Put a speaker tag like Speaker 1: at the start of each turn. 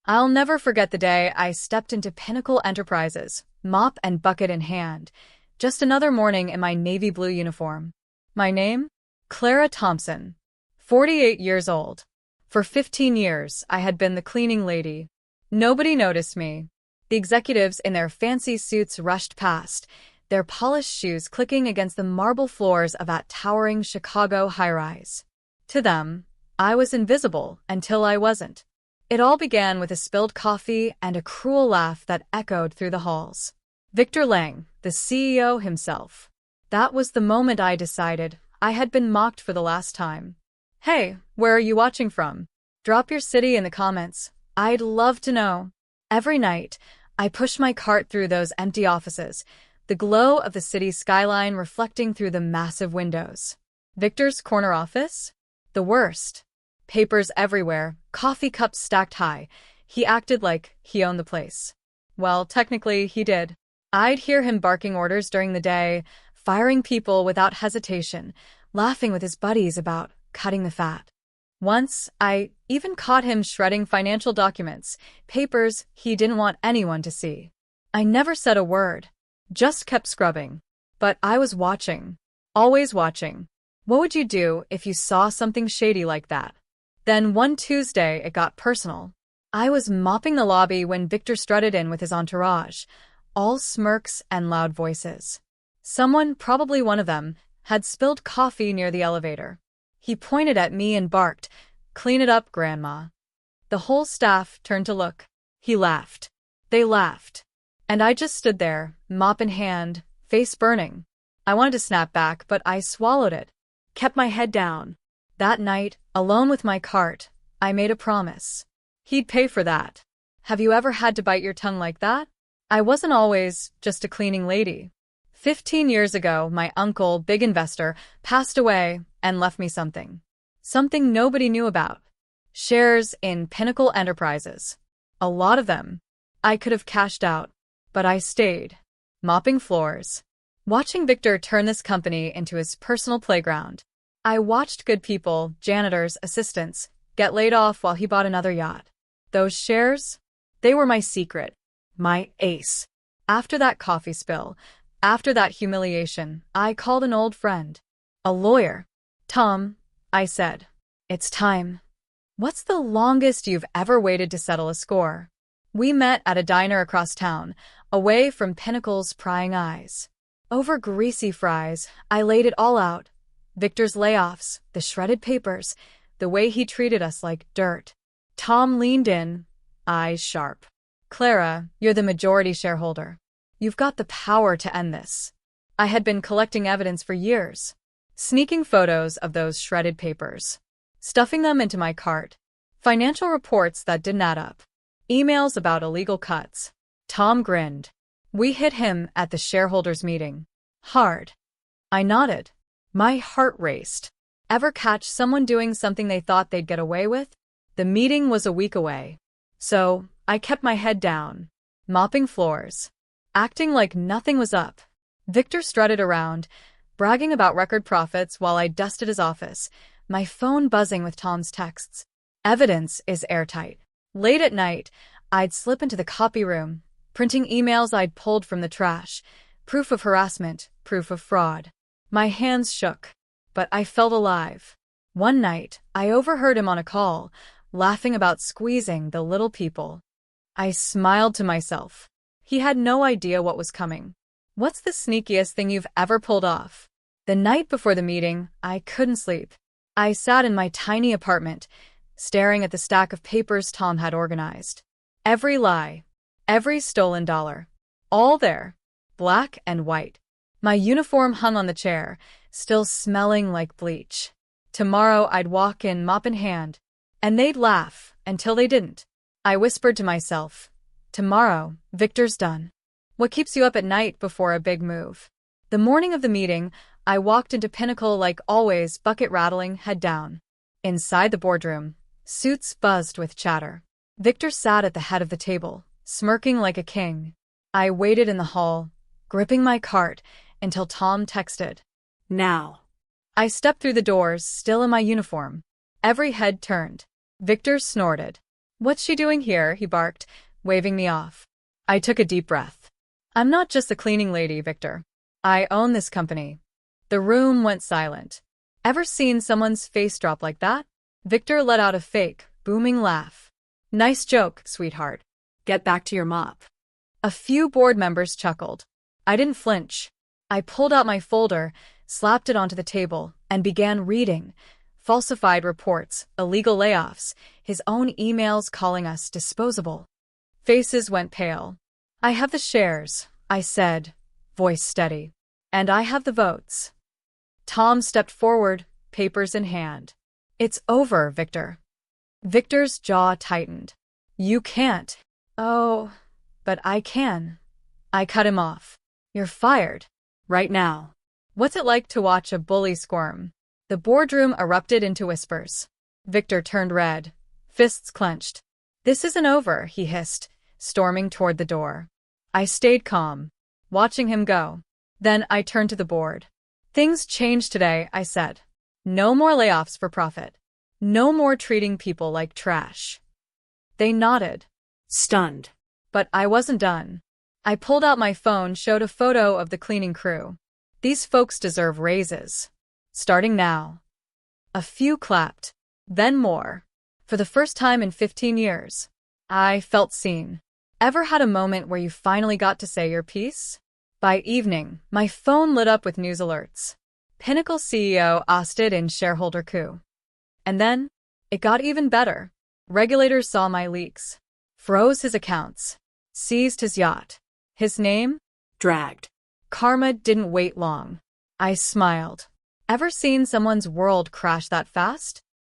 Speaker 1: I'll never forget the day I stepped into Pinnacle Enterprises, mop and bucket in hand. Just another morning in my navy blue uniform. My name? Clara Thompson. 48 years old. For 15 years, I had been the cleaning lady. Nobody noticed me. The executives in their fancy suits rushed past, their polished shoes clicking against the marble floors of that towering Chicago high-rise. To them, I was invisible until I wasn't. It all began with a spilled coffee and a cruel laugh that echoed through the halls. Victor Lang, the CEO himself. That was the moment I decided I had been mocked for the last time. Hey, where are you watching from? Drop your city in the comments. I'd love to know. Every night, I push my cart through those empty offices, the glow of the city's skyline reflecting through the massive windows. Victor's corner office? The worst. Papers everywhere, coffee cups stacked high. He acted like he owned the place. Well, technically, he did. I'd hear him barking orders during the day, firing people without hesitation, laughing with his buddies about cutting the fat. Once, I even caught him shredding financial documents, papers he didn't want anyone to see. I never said a word, just kept scrubbing. But I was watching. Always watching. What would you do if you saw something shady like that? Then one Tuesday, it got personal. I was mopping the lobby when Victor strutted in with his entourage, all smirks and loud voices. Someone, probably one of them, had spilled coffee near the elevator. He pointed at me and barked, "Clean it up, Grandma." The whole staff turned to look. He laughed. They laughed. And I just stood there, mop in hand, face burning. I wanted to snap back, but I swallowed it. Kept my head down. That night, alone with my cart, I made a promise. He'd pay for that. Have you ever had to bite your tongue like that? I wasn't always just a cleaning lady. 15 years ago, my uncle, big investor, passed away and left me something. Something nobody knew about. Shares in Pinnacle Enterprises. A lot of them. I could have cashed out, but I stayed. Mopping floors. Watching Victor turn this company into his personal playground. I watched good people, janitors, assistants, get laid off while he bought another yacht. Those shares? They were my secret. My ace. After that coffee spill, after that humiliation, I called an old friend. A lawyer. "Tom," I said, "it's time. What's the longest you've ever waited to settle a score?" We met at a diner across town, away from Pinnacle's prying eyes. Over greasy fries, I laid it all out. Victor's layoffs, the shredded papers, the way he treated us like dirt. Tom leaned in, eyes sharp. "Clara, you're the majority shareholder. You've got the power to end this." I had been collecting evidence for years. Sneaking photos of those shredded papers. Stuffing them into my cart. Financial reports that didn't add up. Emails about illegal cuts. Tom grinned. We hit him at the shareholders' meeting. Hard. I nodded. My heart raced. Ever catch someone doing something they thought they'd get away with? The meeting was a week away. So, I kept my head down. Mopping floors. Acting like nothing was up. Victor strutted around, bragging about record profits while I dusted his office, my phone buzzing with Tom's texts. Evidence is airtight. Late at night, I'd slip into the copy room, printing emails I'd pulled from the trash, proof of harassment, proof of fraud. My hands shook, but I felt alive. One night, I overheard him on a call, laughing about squeezing the little people. I smiled to myself. He had no idea what was coming. "What's the sneakiest thing you've ever pulled off?" The night before the meeting, I couldn't sleep. I sat in my tiny apartment, staring at the stack of papers Tom had organized. Every lie, every stolen dollar, all there, black and white. My uniform hung on the chair, still smelling like bleach. Tomorrow I'd walk in mop in hand, and they'd laugh until they didn't. I whispered to myself, "Tomorrow, Victor's done." What keeps you up at night before a big move? The morning of the meeting, I walked into Pinnacle like always, bucket rattling, head down. Inside the boardroom, suits buzzed with chatter. Victor sat at the head of the table, smirking like a king. I waited in the hall, gripping my cart, until Tom texted, "Now." I stepped through the doors, still in my uniform. Every head turned. Victor snorted. What's she doing here? He barked, waving me off. I took a deep breath. I'm not just a cleaning lady, Victor. I own this company. The room went silent. Ever seen someone's face drop like that? Victor let out a fake, booming laugh. Nice joke, sweetheart. Get back to your mop. A few board members chuckled. I didn't flinch. I pulled out my folder, slapped it onto the table, and began reading. Falsified reports, illegal layoffs, his own emails calling us disposable. Faces went pale. I have the shares, I said, voice steady. And I have the votes. Tom stepped forward, papers in hand. It's over, Victor. Victor's jaw tightened. You can't. Oh, but I can. I cut him off. You're fired. Right now. What's it like to watch a bully squirm? The boardroom erupted into whispers. Victor turned red, fists clenched. This isn't over, he hissed, storming toward the door. I stayed calm, watching him go. Then I turned to the board. Things changed today, I said. No more layoffs for profit. No more treating people like trash. They nodded, stunned. But I wasn't done. I pulled out my phone, showed a photo of the cleaning crew. These folks deserve raises. Starting now. A few clapped, then more. For the first time in 15 years. I felt seen. Ever had a moment where you finally got to say your piece? By evening, my phone lit up with news alerts. Pinnacle CEO ousted in shareholder coup. And then, it got even better. Regulators saw my leaks, froze his accounts, seized his yacht. His name? Dragged. Karma didn't wait long. I smiled. Ever seen someone's world crash that fast?